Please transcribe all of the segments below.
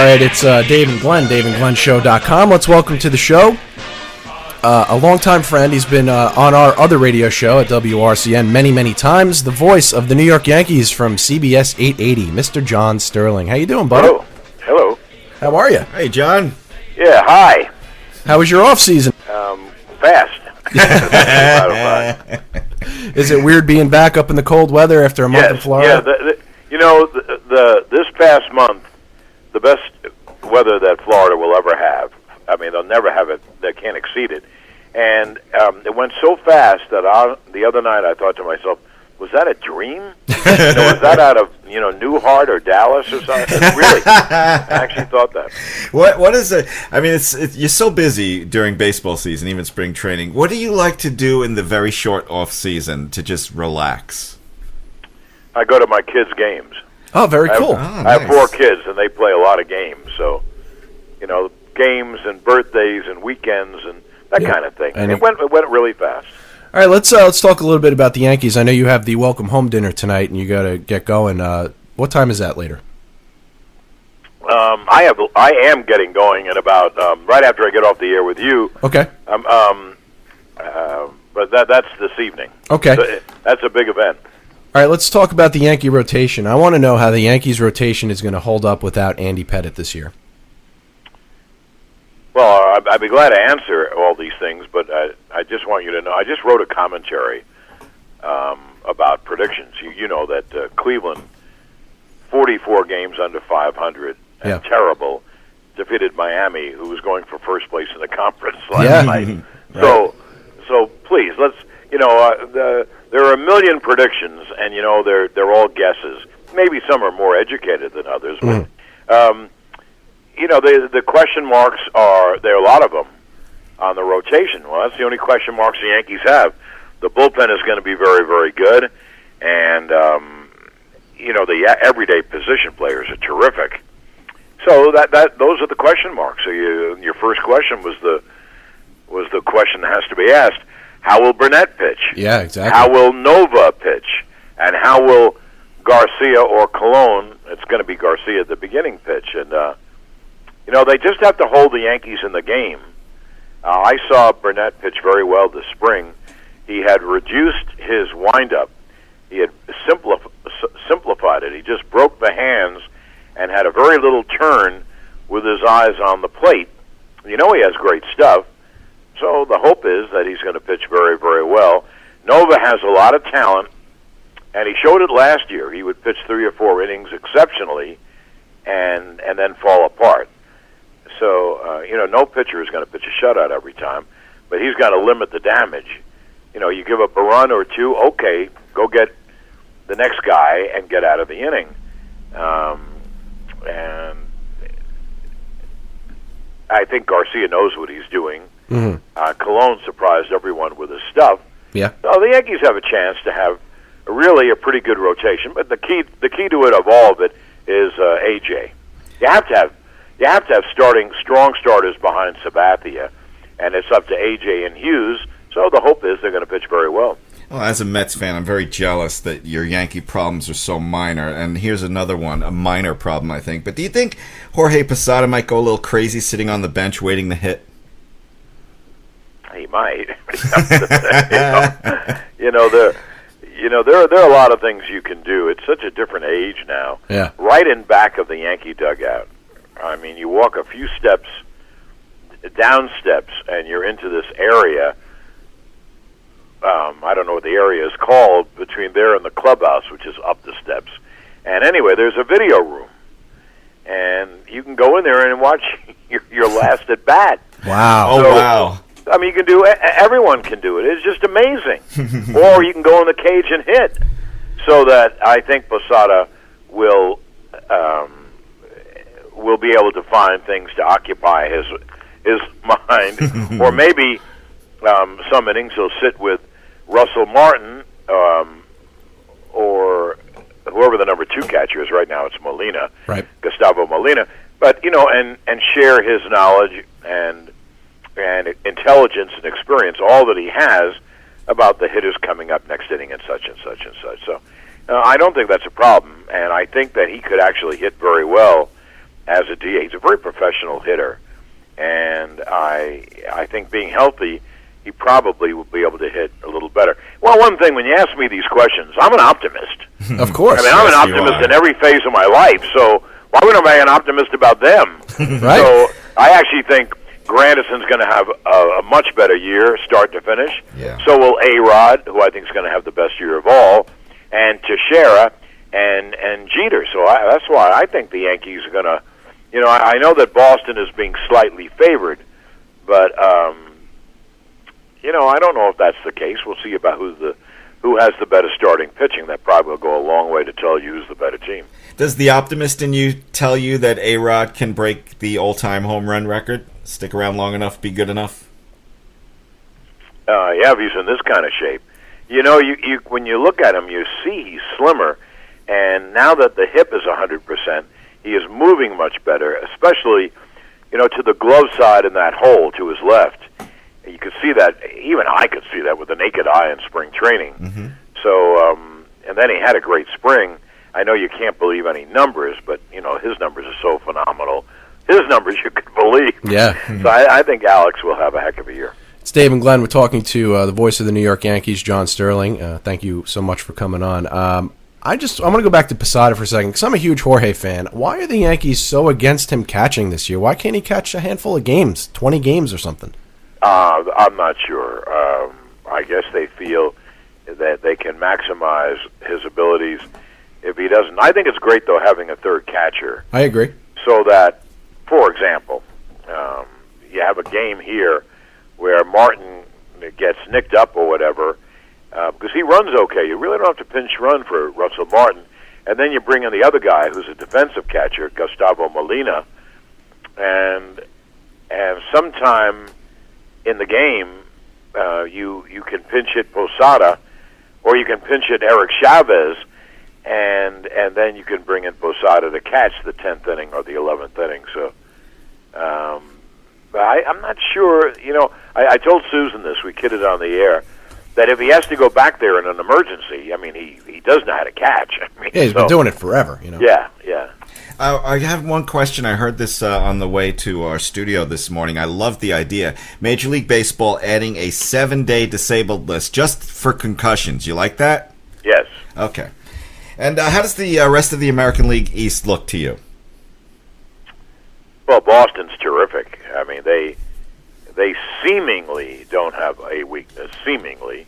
right, it's Dave and Glenn, daveandglennshow.com. Let's welcome to the show a longtime friend. He's been on our other radio show at WRCN many, many times. The voice of the New York Yankees from CBS 880, Mr. John Sterling. How you doing, buddy? Hello. How are you? Hey, John. Yeah, hi. How was your off season? Fast. Is it weird being back up in the cold weather after a month in Florida? Yeah, this past month, the best weather that Florida will ever have. I mean, they'll never have it. They can't exceed it. And it went so fast that the other night I thought to myself, was that a dream? Was that out of Newhart or Dallas or something? Really, I actually thought that. What is it? I mean, you're so busy during baseball season, even spring training. What do you like to do in the very short off season to just relax? I go to my kids' games. Oh, very cool. I have 4 kids, and they play a lot of games. So, games and birthdays and weekends and that kind of thing. And it went really fast. All right, let's talk a little bit about the Yankees. I know you have the welcome home dinner tonight, and you got to get going. What time is that later? I am getting going at about right after I get off the air with you. Okay. But that's this evening. Okay. So that's a big event. All right, let's talk about the Yankee rotation. I want to know how the Yankees rotation is going to hold up without Andy Pettitte this year. Well, I'd be glad to answer all these things, but I just want you to know, I just wrote a commentary about predictions. You know that Cleveland, 44 games under 500, and terrible, defeated Miami, who was going for first place in the conference last night. Right. So please, let's, there are a million predictions, and, they're all guesses. Maybe some are more educated than others, but... the question marks there are a lot of them on the rotation. Well, that's the only question marks the Yankees have. The bullpen is going to be very, very good, and the everyday position players are terrific. So those are the question marks. So your first question was the question that has to be asked: how will Burnett pitch? Yeah, exactly. How will Nova pitch? And how will Garcia or Colon? It's going to be Garcia at the beginning pitch, and. They just have to hold the Yankees in the game. I saw Burnett pitch very well this spring. He had reduced his windup. He had simplified it. He just broke the hands and had a very little turn with his eyes on the plate. He has great stuff. So the hope is that he's going to pitch very, very well. Nova has a lot of talent, and he showed it last year. He would pitch 3 or 4 innings exceptionally and then fall apart. So, no pitcher is going to pitch a shutout every time, but he's got to limit the damage. You give up a run or 2, okay, go get the next guy and get out of the inning. And I think Garcia knows what he's doing. Mm-hmm. Colon surprised everyone with his stuff. Yeah. So the Yankees have a chance to have really a pretty good rotation, but the key to it of all of it is AJ. You have to have strong starters behind Sabathia, and it's up to AJ and Hughes. So the hope is they're going to pitch very well. Well, as a Mets fan, I'm very jealous that your Yankee problems are so minor. And here's another one, a minor problem, I think. But do you think Jorge Posada might go a little crazy sitting on the bench waiting to hit? He might. There are a lot of things you can do. It's such a different age now. Yeah. Right in back of the Yankee dugout. I mean, you walk a few steps, down steps, and you're into this area. I don't know what the area is called, between there and the clubhouse, which is up the steps. And anyway, there's a video room. And you can go in there and watch your last at bat. Wow. Wow. I mean, everyone can do it. It's just amazing. Or you can go in the cage and hit. So that I think Posada will be able to find things to occupy his mind, or maybe some innings he'll sit with Russell Martin or whoever the number 2 catcher is right now. It's Molina, right? Gustavo Molina, but and share his knowledge and intelligence and experience, all that he has about the hitters coming up next inning and such and such and such. So I don't think that's a problem, and I think that he could actually hit very well. as a DH. He's a very professional hitter, and I think being healthy, he probably will be able to hit a little better. Well, one thing, when you ask me these questions, I'm an optimist. Of course. I mean, I'm an optimist in every phase of my life, so why wouldn't I be an optimist about them? Right. So I actually think Granderson's going to have a much better year, start to finish. Yeah. So will A-Rod, who I think is going to have the best year of all, and Teixeira and Jeter. So that's why I think the Yankees are going to, I know that Boston is being slightly favored, but I don't know if that's the case. We'll see about who has the better starting pitching. That probably will go a long way to tell you who's the better team. Does the optimist in you tell you that A-Rod can break the all-time home run record? Stick around long enough, be good enough? Yeah, if he's in this kind of shape. You when you look at him, you see he's slimmer, and now that the hip is 100%, he is moving much better, especially, to the glove side in that hole to his left. You could see that, even I could see that with the naked eye in spring training. Mm-hmm. So, and then he had a great spring. I know you can't believe any numbers, but, his numbers are so phenomenal. His numbers you could believe. Yeah. So I think Alex will have a heck of a year. It's Dave and Glenn. We're talking to the voice of the New York Yankees, John Sterling. Thank you so much for coming on. I'm going to go back to Posada for a second because I'm a huge Jorge fan. Why are the Yankees so against him catching this year? Why can't he catch a handful of games, 20 games or something? I'm not sure. I guess they feel that they can maximize his abilities if he doesn't. I think it's great, though, having a third catcher. I agree. So that, for example, you have a game here where Martin gets nicked up or whatever, because he runs okay. You really don't have to pinch run for Russell Martin. And then you bring in the other guy who's a defensive catcher, Gustavo Molina, and sometime in the game, you can pinch hit Posada, or you can pinch hit Eric Chavez, and then you can bring in Posada to catch the 10th inning or the 11th inning. So, but I'm not sure. I told Susan this. We kidded on the air that if he has to go back there in an emergency, I mean, he does know how to catch. I mean, Yeah, he's been doing it forever. Yeah. I have one question. I heard this on the way to our studio this morning. I love the idea. Major League Baseball adding a 7-day disabled list just for concussions. You like that? Yes. Okay. And how does the rest of the American League East look to you? Well, Boston's terrific. I mean, they seemingly don't have a weakness. Seemingly.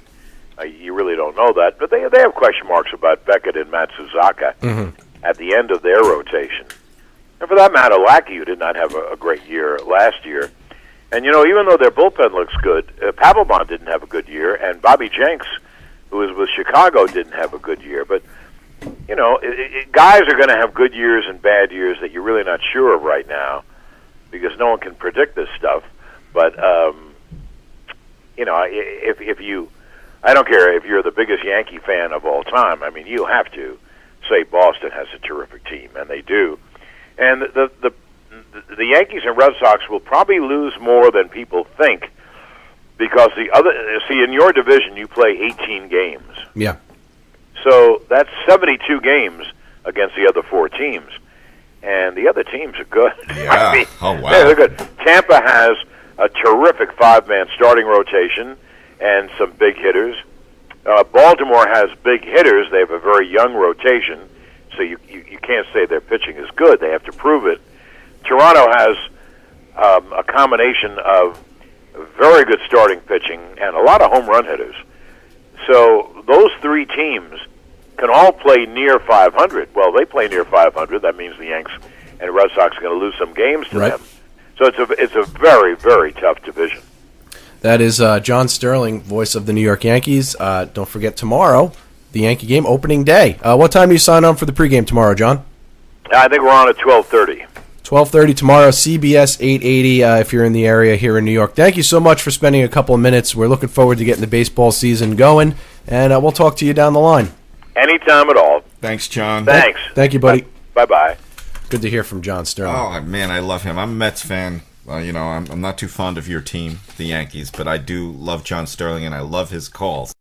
You really don't know that. But they have question marks about Beckett and Matsuzaka. Mm-hmm. At the end of their rotation. And for that matter, Lackey, who did not have a great year last year. And, even though their bullpen looks good, Papelbon didn't have a good year, and Bobby Jenks, who was with Chicago, didn't have a good year. But, guys are going to have good years and bad years that you're really not sure of right now because no one can predict this stuff. But, if you... I don't care if you're the biggest Yankee fan of all time. I mean, you have to say Boston has a terrific team, and they do. And the Yankees and Red Sox will probably lose more than people think because in your division you play 18 games. Yeah. So that's 72 games against the other 4 teams, and the other teams are good. Yeah. I mean, oh wow. They're good. Tampa has a terrific 5-man starting rotation and some big hitters. Baltimore has big hitters. They have a very young rotation, so you can't say their pitching is good. They have to prove it. Toronto has a combination of very good starting pitching and a lot of home run hitters. So those 3 teams can all play near 500. Well, they play near 500. That means the Yanks and Red Sox are going to lose some games to them. So it's a very, very tough division. That is John Sterling, voice of the New York Yankees. Don't forget tomorrow, the Yankee game, opening day. What time do you sign on for the pregame tomorrow, John? I think we're on at 12:30. 12:30 tomorrow, CBS 880 if you're in the area here in New York. Thank you so much for spending a couple of minutes. We're looking forward to getting the baseball season going, and we'll talk to you down the line. Anytime at all. Thanks, John. Thanks. Thank you, buddy. Bye-bye. Good to hear from John Sterling. Oh, man, I love him. I'm a Mets fan. I'm not too fond of your team, the Yankees, but I do love John Sterling, and I love his calls.